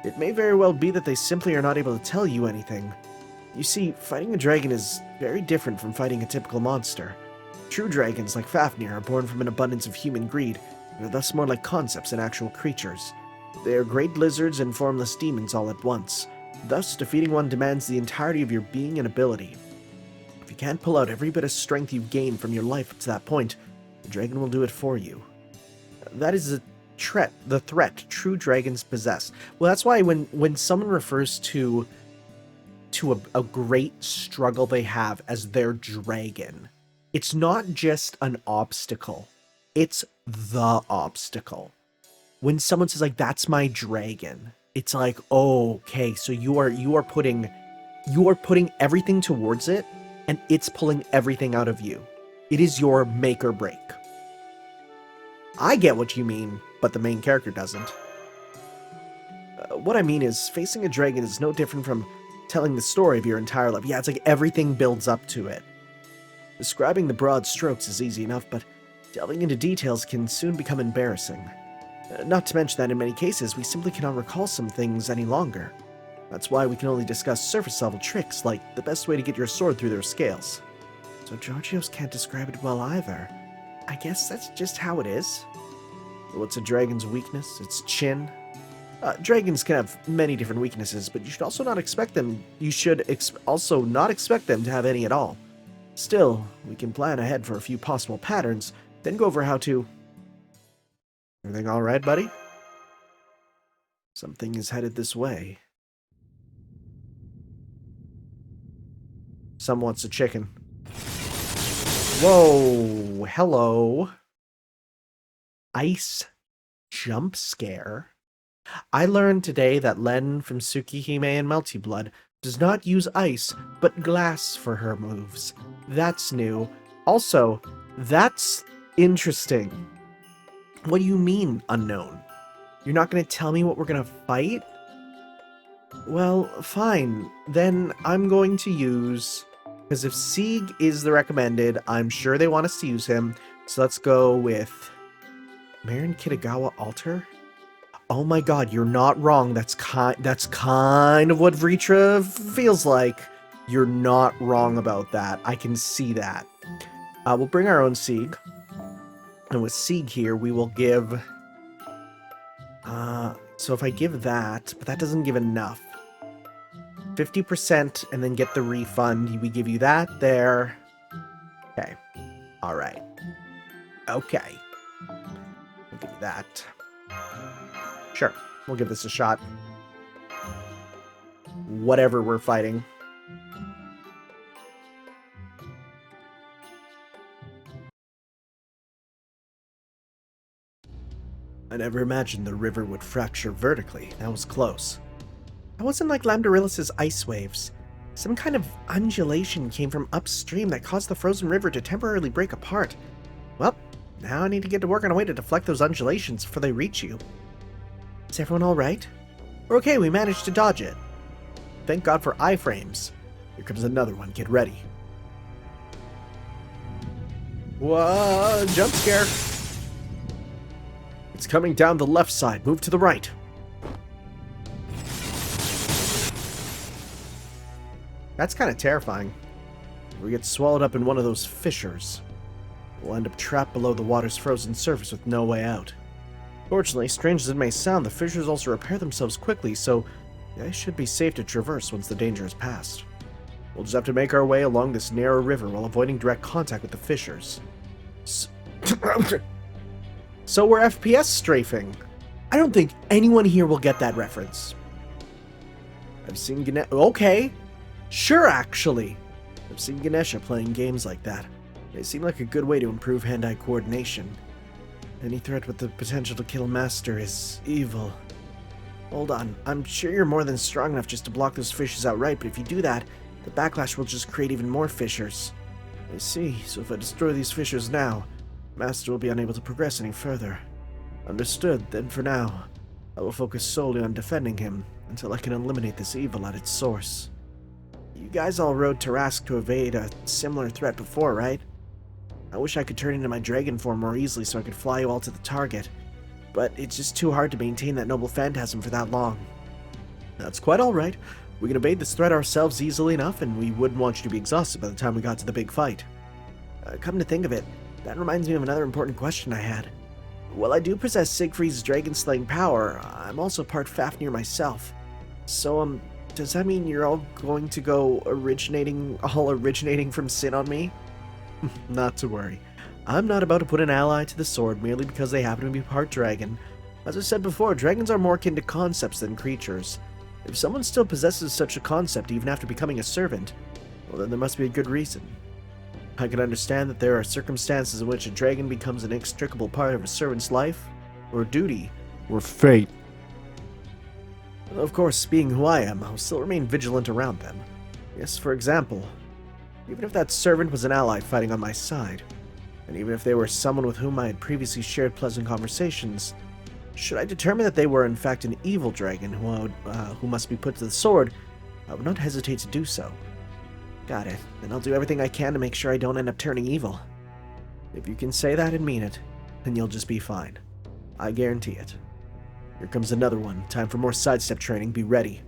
It may very well be that they simply are not able to tell you anything. You see, fighting a dragon is very different from fighting a typical monster. True dragons, like Fafnir, are born from an abundance of human greed, and are thus more like concepts than actual creatures. They are great lizards and formless demons all at once. Thus, defeating one demands the entirety of your being and ability. If you can't pull out every bit of strength you've gained from your life up to that point, the dragon will do it for you. That is the threat true dragons possess. Well, that's why when someone refers to a great struggle they have as their dragon, it's not just an obstacle. It's the obstacle. When someone says, like, that's my dragon, it's like, oh, okay, so you are putting everything towards it, and it's pulling everything out of you. It is your make or break. I get what you mean, but the main character doesn't. What I mean is, facing a dragon is no different from telling the story of your entire life. Yeah, it's like everything builds up to it. Describing the broad strokes is easy enough, but delving into details can soon become embarrassing. Not to mention that in many cases, we simply cannot recall some things any longer. That's why we can only discuss surface-level tricks, like the best way to get your sword through their scales. So Georgios can't describe it well either. I guess that's just how it is. What's a dragon's weakness? Its chin? Dragons can have many different weaknesses, but you should also not expect them. You should also not expect them to have any at all. Still, we can plan ahead for a few possible patterns, then go over how to... Everything all right, buddy? Something is headed this way. Some wants a chicken. Whoa, hello. Ice jump scare. I learned today that Len from Tsukihime and Melty Blood does not use ice, but glass for her moves. That's new. Also, that's interesting. What do you mean, unknown? You're not going to tell me what we're going to fight? Well, fine. Then I'm going to use... Because if Sieg is the recommended, I'm sure they want us to use him. So let's go with... Marin Kitagawa Altar? Oh my god, you're not wrong. That's kind of what Vritra feels like. You're not wrong about that. I can see that. We'll bring our own Sieg. And with Sieg here, we will give... so if I give that, but that doesn't give enough. 50% and then get the refund. We give you that there. Okay. Alright. Okay. We'll give you that. Sure. We'll give this a shot. Whatever we're fighting. I never imagined the river would fracture vertically. That was close. That wasn't like Lamdarillis' ice waves. Some kind of undulation came from upstream that caused the frozen river to temporarily break apart. Well, now I need to get to work on a way to deflect those undulations before they reach you. Is everyone alright? We're okay, we managed to dodge it. Thank God for iframes. Here comes another one, get ready. Whoa, jump scare. It's coming down the left side, move to the right. That's kind of terrifying. We get swallowed up in one of those fissures. We'll end up trapped below the water's frozen surface with no way out. Fortunately, strange as it may sound, the fissures also repair themselves quickly, so they should be safe to traverse once the danger is past. We'll just have to make our way along this narrow river while avoiding direct contact with the fissures. So we're FPS strafing. I don't think anyone here will get that reference. I've seen Ganesha... Okay. Sure, actually. I've seen Ganesha playing games like that. They seem like a good way to improve hand-eye coordination. Any threat with the potential to kill Master is evil. Hold on. I'm sure you're more than strong enough just to block those fissures outright, but if you do that, the backlash will just create even more fissures. I see. So if I destroy these fissures now, Master will be unable to progress any further. Understood. Then for now, I will focus solely on defending him until I can eliminate this evil at its source. You guys all rode Tarask to evade a similar threat before, right? I wish I could turn into my dragon form more easily so I could fly you all to the target. but it's just too hard to maintain that noble phantasm for that long. That's quite alright. We can evade this threat ourselves easily enough, and we wouldn't want you to be exhausted by the time we got to the big fight. Come to think of it, that reminds me of another important question I had. While I do possess Siegfried's dragon-slaying power, I'm also part Fafnir myself. So, does that mean you're all going to go originating from sin on me? Not to worry. I'm not about to put an ally to the sword merely because they happen to be part dragon. As I said before, dragons are more akin to concepts than creatures. If someone still possesses such a concept even after becoming a servant, well then there must be a good reason. I can understand that there are circumstances in which a dragon becomes an inextricable part of a servant's life, or duty, or fate. Of course, being who I am, I'll still remain vigilant around them. Yes, for example, even if that servant was an ally fighting on my side, and even if they were someone with whom I had previously shared pleasant conversations, should I determine that they were in fact an evil dragon who must be put to the sword, I would not hesitate to do so. Got it. Then I'll do everything I can to make sure I don't end up turning evil. If you can say that and mean it, then you'll just be fine. I guarantee it. Here comes another one. Time for more sidestep training. Be ready.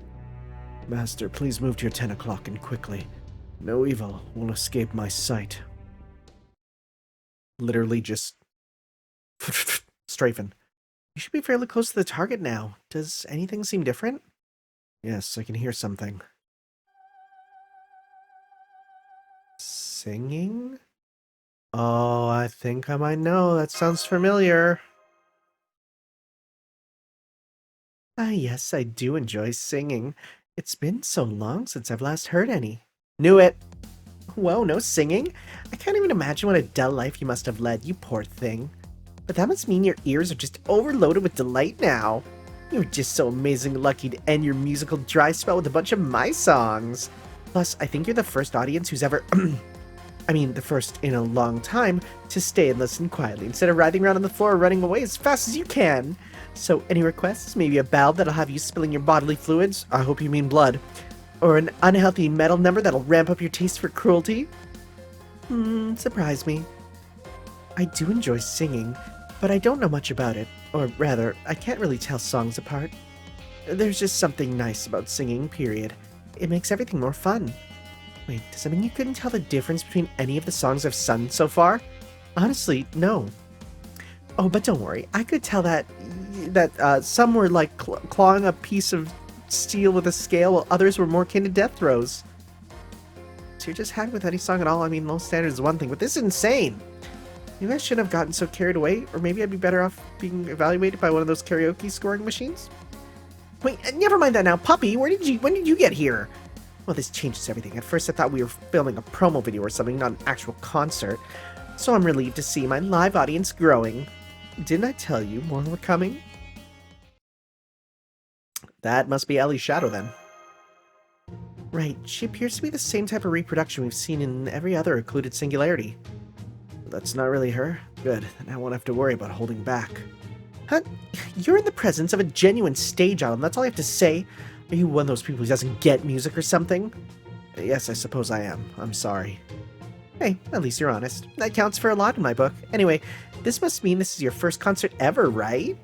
Master, please move to your 10 o'clock and quickly. No evil will escape my sight. Literally just strafing. You should be fairly close to the target now. Does anything seem different? Yes, I can hear something. Singing? Oh, I think I might know. That sounds familiar. Ah, yes, I do enjoy singing. It's been so long since I've last heard any. Knew it! Whoa, no singing? I can't even imagine what a dull life you must have led, you poor thing. But that must mean your ears are just overloaded with delight now. You're just so amazingly lucky to end your musical dry spell with a bunch of my songs. Plus, I think you're the first audience who's ever... the first in a long time to stay and listen quietly instead of writhing around on the floor or running away as fast as you can. So, any requests? Maybe a ballad that'll have you spilling your bodily fluids? I hope you mean blood. Or an unhealthy metal number that'll ramp up your taste for cruelty? Surprise me. I do enjoy singing, but I don't know much about it. Or rather, I can't really tell songs apart. There's just something nice about singing, period. It makes everything more fun. Wait, does that mean you couldn't tell the difference between any of the songs I've sung so far? Honestly, no. Oh, but don't worry, I could tell that some were like clawing a piece of steel with a scale, while others were more akin to death throes. So you're just happy with any song at all? I mean, low standard is one thing, but this is insane! Maybe I shouldn't have gotten so carried away, or maybe I'd be better off being evaluated by one of those karaoke scoring machines? Wait, never mind that now, puppy! When did you get here? Well, this changes everything. At first I thought we were filming a promo video or something, not an actual concert. So I'm relieved to see my live audience growing. Didn't I tell you more were coming? That must be Ellie's shadow then. Right, she appears to be the same type of reproduction we've seen in every other occluded singularity. But that's not really her. Good, then I won't have to worry about holding back. Huh? You're in the presence of a genuine stage idol, that's all I have to say. Are you one of those people who doesn't get music or something? Yes, I suppose I am. I'm sorry. Hey, at least you're honest. That counts for a lot in my book. Anyway, this must mean this is your first concert ever, right?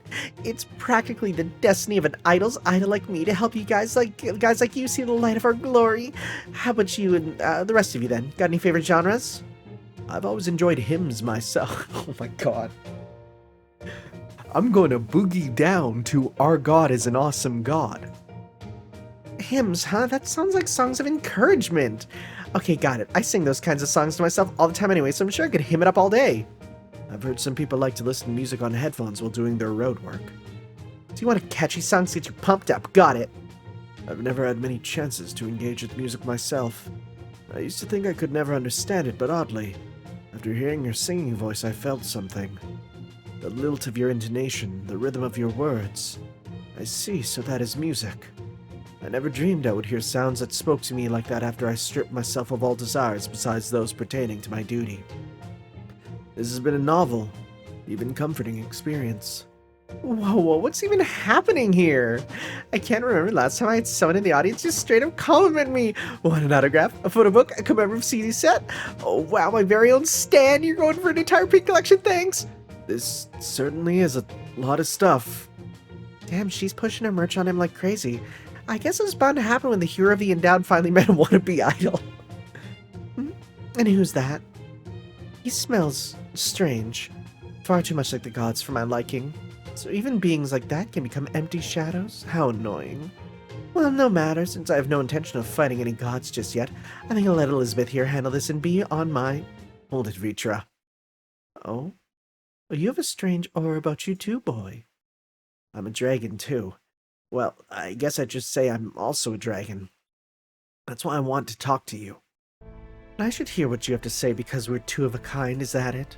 It's practically the destiny of an idol's idol like me to help you guys like you see the light of our glory. How about you and the rest of you then? Got any favorite genres? I've always enjoyed hymns myself. Oh my god. I'm going to boogie down to Our God is an Awesome God. Hymns, huh? That sounds like songs of encouragement. Okay, got it. I sing those kinds of songs to myself all the time anyway, so I'm sure I could hymn it up all day. I've heard some people like to listen to music on headphones while doing their road work. Do you want a catchy song to get you pumped up? Got it. I've never had many chances to engage with music myself. I used to think I could never understand it, but oddly, after hearing your singing voice, I felt something. The lilt of your intonation, the rhythm of your words. I see, so that is music. I never dreamed I would hear sounds that spoke to me like that after I stripped myself of all desires besides those pertaining to my duty. This has been a novel, even comforting experience. Whoa, what's even happening here? I can't remember the last time I had someone in the audience just straight up compliment me. Want an autograph, a photo book, a commemorative CD set? Oh wow, my very own Stan, you're going for an entire pink collection, thanks! This certainly is a Lot of stuff. Damn, she's pushing her merch on him like crazy. I guess it was bound to happen when the hero of the endowed finally met a wannabe idol. And who's that? He smells strange. Far too much like the gods for my liking. So even beings like that can become empty shadows? How annoying. Well, no matter, since I have no intention of fighting any gods just yet. I think I'll let Elizabeth here handle this and be on my... Hold it, Vitra. Oh? Well, you have a strange aura about you too, boy. I'm a dragon too. Well, I guess I'd just say I'm also a dragon. That's why I want to talk to you. I should hear what you have to say because we're two of a kind, is that it?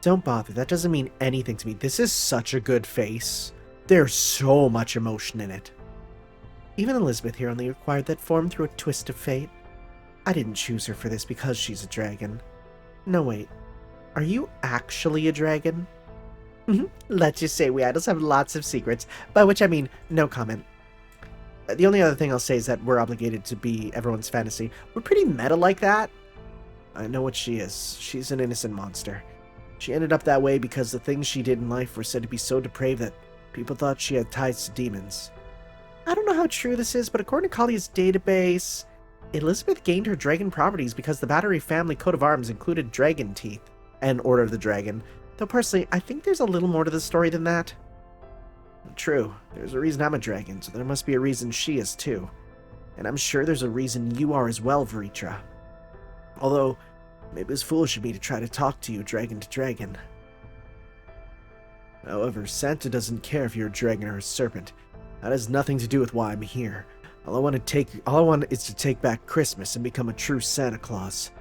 Don't bother, that doesn't mean anything to me. This is such a good face. There's so much emotion in it. Even Elizabeth here only acquired that form through a twist of fate. I didn't choose her for this because she's a dragon. No, wait. Are you actually a dragon? Let's just say we idols have lots of secrets, by which I mean no comment. The only other thing I'll say is that we're obligated to be everyone's fantasy. We're pretty meta like that. I know what she is. She's an innocent monster. She ended up that way because the things she did in life were said to be so depraved that people thought she had ties to demons. I don't know how true this is, but according to Kalia's database, Elizabeth gained her dragon properties because the Battery family coat of arms included dragon teeth and Order of the Dragon. Though personally, I think there's a little more to the story than that. True, there's a reason I'm a dragon, so there must be a reason she is too. And I'm sure there's a reason you are as well, Veritra. Although, maybe it's foolish of me to try to talk to you dragon to dragon. However, Santa doesn't care if you're a dragon or a serpent. That has nothing to do with why I'm here. All I want is to take back Christmas and become a true Santa Claus.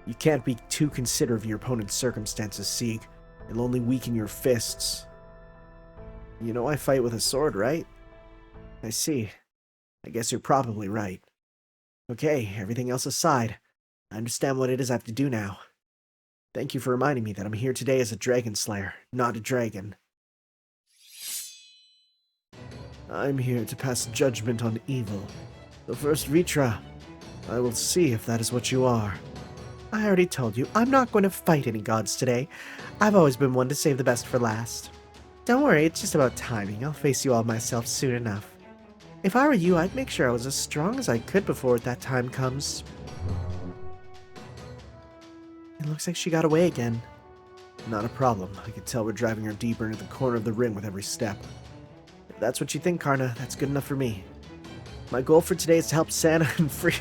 You can't be too considerate of your opponent's circumstances, Sieg. It'll only weaken your fists. You know I fight with a sword, right? I see. I guess you're probably right. Okay, everything else aside, I understand what it is I have to do now. Thank you for reminding me that I'm here today as a dragon slayer, not a dragon. I'm here to pass judgment on evil. So first, Vitra, I will see if that is what you are. I already told you, I'm not going to fight any gods today. I've always been one to save the best for last. Don't worry, it's just about timing. I'll face you all myself soon enough. If I were you, I'd make sure I was as strong as I could before that time comes. It looks like she got away again. Not a problem. I can tell we're driving her deeper into the corner of the ring with every step. If that's what you think, Karna, that's good enough for me. My goal for today is to help Santa and free...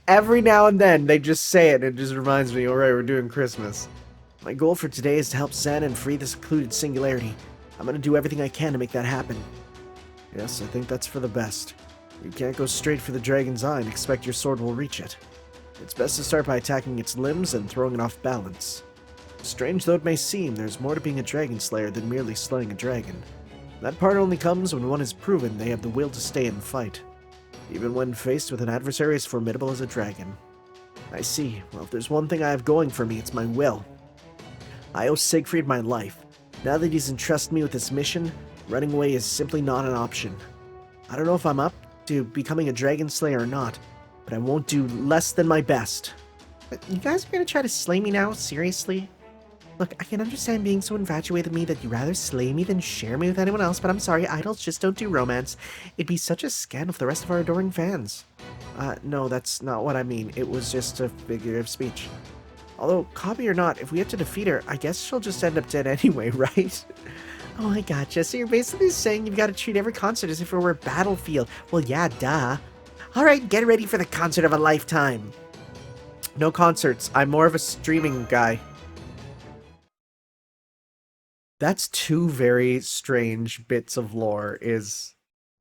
Every now and then, they just say it, and it just reminds me, alright, we're doing Christmas. My goal for today is to help Santa and free the secluded singularity. I'm gonna do everything I can to make that happen. Yes, I think that's for the best. You can't go straight for the dragon's eye and expect your sword will reach it. It's best to start by attacking its limbs and throwing it off balance. Strange though it may seem, there's more to being a dragon slayer than merely slaying a dragon. That part only comes when one has proven they have the will to stay and fight, even when faced with an adversary as formidable as a dragon. I see. Well, if there's one thing I have going for me, it's my will. I owe Siegfried my life. Now that he's entrusted me with this mission, running away is simply not an option. I don't know if I'm up to becoming a dragon slayer or not, but I won't do less than my best. But you guys are gonna try to slay me now? Seriously? Look, I can understand being so infatuated with me that you'd rather slay me than share me with anyone else, but I'm sorry, idols just don't do romance. It'd be such a scandal for the rest of our adoring fans. No, that's not what I mean. It was just a figure of speech. Although, copy or not, if we have to defeat her, I guess she'll just end up dead anyway, right? Oh, I gotcha. So you're basically saying you've got to treat every concert as if it were a battlefield. Well, yeah, duh. Alright, get ready for the concert of a lifetime. No concerts. I'm more of a streaming guy. That's two very strange bits of lore is...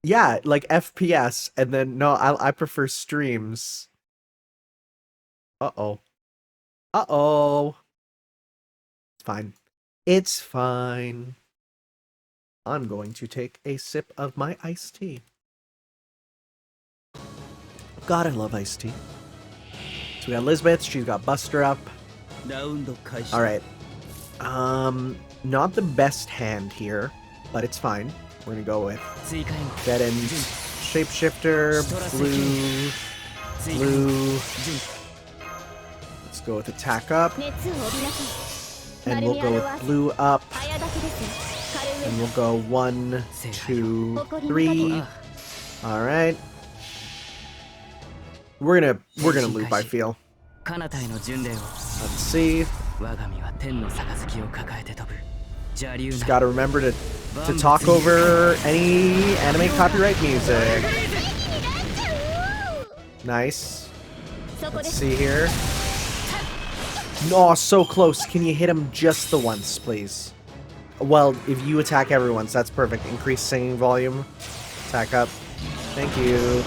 Yeah, like FPS, and then, no, I prefer streams. Uh-oh. Uh-oh. It's fine. It's fine. I'm going to take a sip of my iced tea. God, I love iced tea. So we got Elizabeth, she's got Buster up. Alright. Not the best hand here, but it's fine. We're gonna go with Dead End Shapeshifter, blue. Let's go with attack up. And we'll go with blue up. And we'll go 1, 2, 3. All right. We're gonna loop, I feel. Let's see. Just gotta remember to talk over any anime copyright music. Nice. Let's see here. No, so close. Can you hit him just the once, please? Well, if you attack everyone's, that's perfect. Increase singing volume. Attack up. Thank you.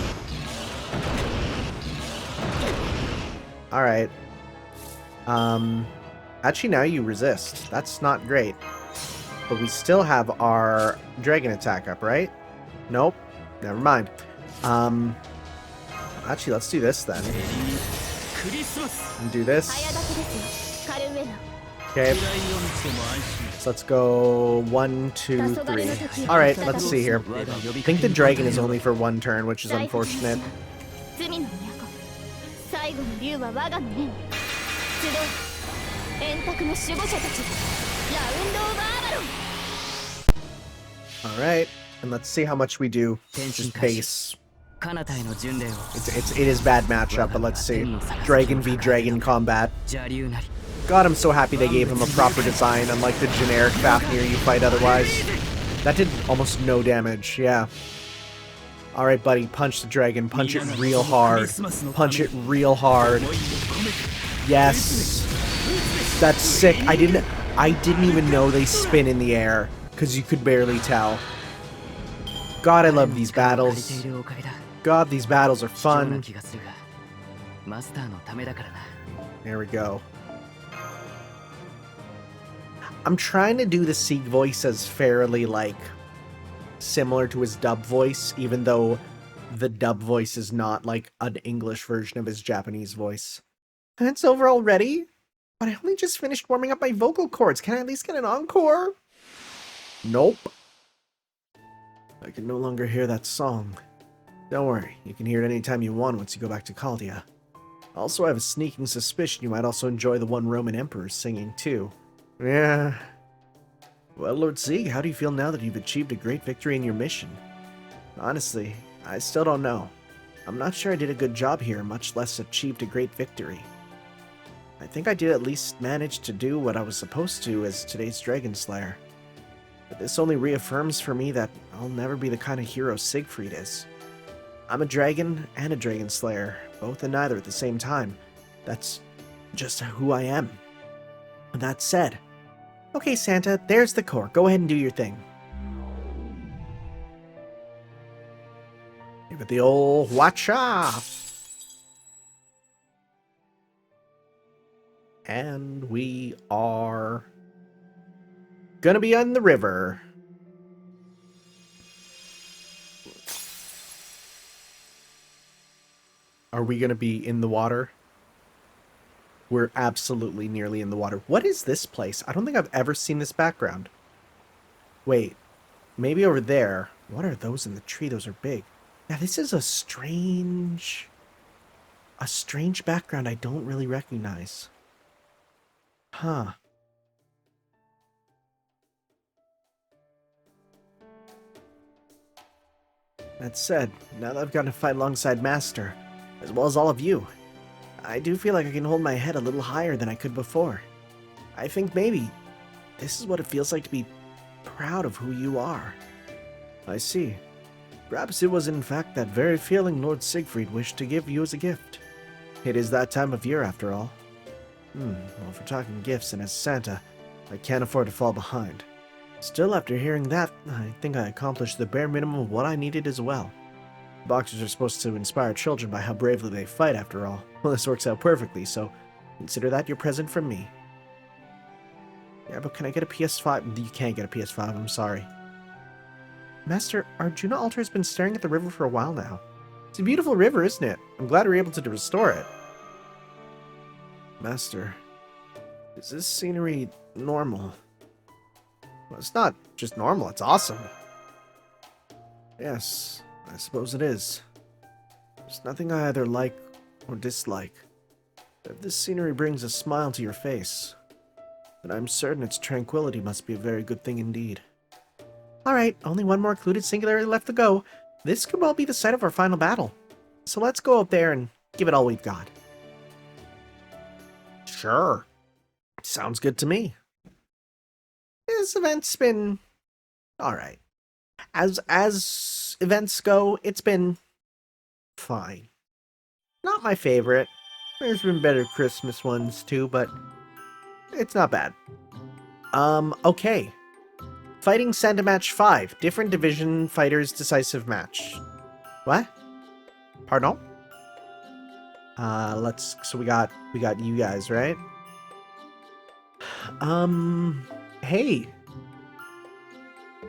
Alright. Actually, now you resist. That's not great. But we still have our dragon attack up, right? Nope. Never mind. Actually, let's do this then. And do this. Okay. So let's go 1, 2, 3. Alright, let's see here. I think the dragon is only for 1 turn, which is unfortunate. Alright, and let's see how much we do. Just base. It is bad matchup, but let's see. Dragon v Dragon combat. God, I'm so happy they gave him a proper design, unlike the generic Fafnir you fight otherwise. That did almost no damage, yeah. Alright, buddy, punch the dragon. Punch it real hard. Punch it real hard. Yes. That's sick. I didn't even know they spin in the air, because you could barely tell. God, I love these battles. God, these battles are fun. There we go. I'm trying to do the Sieg voice as fairly, like, similar to his dub voice, even though the dub voice is not, like, an English version of his Japanese voice. And it's over already? But I only just finished warming up my vocal cords. Can I at least get an encore? Nope. I can no longer hear that song. Don't worry, you can hear it anytime you want once you go back to Chaldea. Also, I have a sneaking suspicion you might also enjoy the one Roman Emperor singing, too. Yeah. Well, Lord Sieg, how do you feel now that you've achieved a great victory in your mission? Honestly, I still don't know. I'm not sure I did a good job here, much less achieved a great victory. I think I did at least manage to do what I was supposed to as today's Dragon Slayer. But this only reaffirms for me that I'll never be the kind of hero Siegfried is. I'm a dragon and a Dragon Slayer, both and neither at the same time. That's just who I am. And that said, okay, Santa, there's the core. Go ahead and do your thing. Give it the old watcha! And we are gonna be on the river. Are we gonna be in the water? We're absolutely nearly in the water. What is this place? I don't think I've ever seen this background. Wait, maybe over there. What are those in the tree? Those are big. Yeah, this is a strange background I don't really recognize. Huh. That said, now that I've gotten to fight alongside Master, as well as all of you, I do feel like I can hold my head a little higher than I could before. I think maybe this is what it feels like to be proud of who you are. I see. Perhaps it was in fact that very feeling Lord Siegfried wished to give you as a gift. It is that time of year after all. Well, if we're talking gifts and as Santa, I can't afford to fall behind. Still, after hearing that, I think I accomplished the bare minimum of what I needed as well. Boxers are supposed to inspire children by how bravely they fight, after all. Well, this works out perfectly, so consider that your present from me. Yeah, but can I get a PS5? You can't get a PS5, I'm sorry. Master, Arjuna Altar has been staring at the river for a while now. It's a beautiful river, isn't it? I'm glad we're able to restore it. Master, is this scenery normal? Well, it's not just normal, it's awesome. Yes, I suppose it is. There's nothing I either like or dislike. If this scenery brings a smile to your face, then I'm certain its tranquility must be a very good thing indeed. Alright, only one more occluded singularity left to go. This could well be the site of our final battle. So let's go out there and give it all we've got. Sure. Sounds good to me. This event's been alright. As events go, it's been fine. Not my favorite. There's been better Christmas ones too, but it's not bad. Okay. Fighting Santa Match 5. Different division fighters decisive match. What? Pardon? So we got you guys, right? Hey.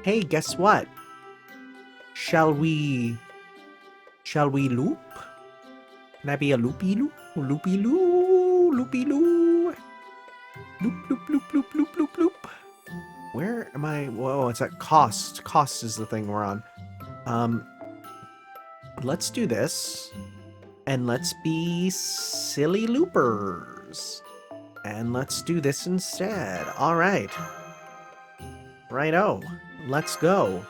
Hey, guess what? Shall we loop? Can I be a loopy-loo? Loopy-loo? Loopy-loo? Loop, loop, loop, loop, loop, loop, loop. Where am I? Whoa, it's at cost. Cost is the thing we're on. Let's do this. And let's be silly loopers. And let's do this instead. Alright. Righto. Let's go.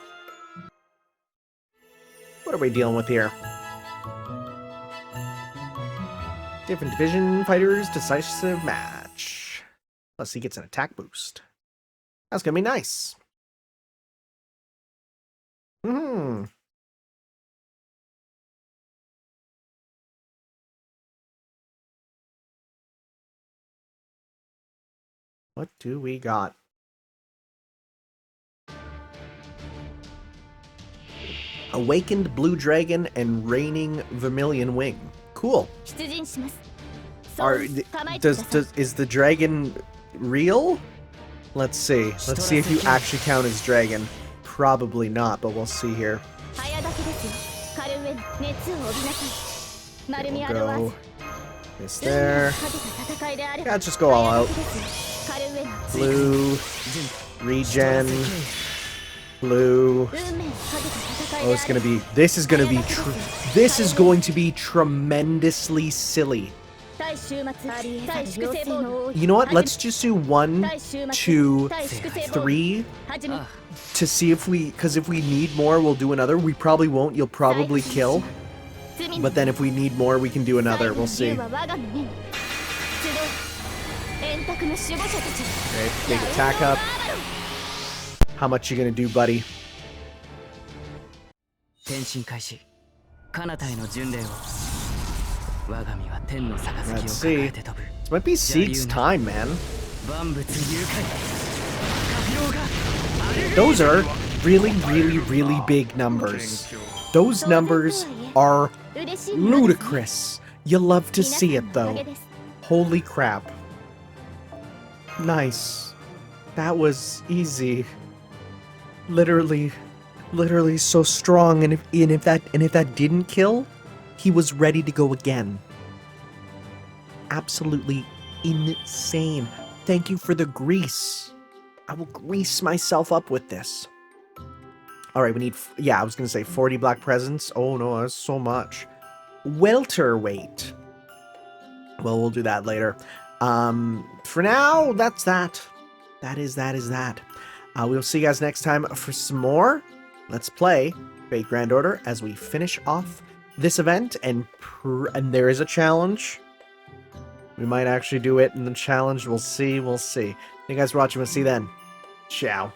What are we dealing with here? Different division fighters, decisive match. Plus he gets an attack boost. That's gonna be nice. What do we got? Awakened Blue Dragon and Reigning Vermilion Wing. Cool. Is the dragon real? Let's see. Let's see if you actually count as dragon. Probably not, but we'll see here. We'll go this there. Yeah, let's just go all out. Blue, regen, blue. Oh, it's gonna be. This is going to be tremendously silly. You know what? Let's just do 1, 2, 3 to see if we. Because if we need more, we'll do another. We probably won't. You'll probably kill. But then if we need more, we can do another. We'll see. Okay, big attack up. How much you gonna do, buddy? Let's see. This might be Seek's time, man. Those are really, really, really big numbers. Those numbers are ludicrous. You love to see it, though. Holy crap. Nice. That was easy. Literally so strong, and if that didn't kill, he was ready to go again. Absolutely insane. Thank you for the grease. I will grease myself up with this. All right, we need, yeah, I was going to say 40 black presents. Oh no, that's so much. Welterweight. Well, we'll do that later. For now, that's that. That is that. We'll see you guys next time for some more Let's Play Fate Grand Order as we finish off this event, and there is a challenge. We might actually do it in the challenge. We'll see. Thank you guys for watching. We'll see you then. Ciao.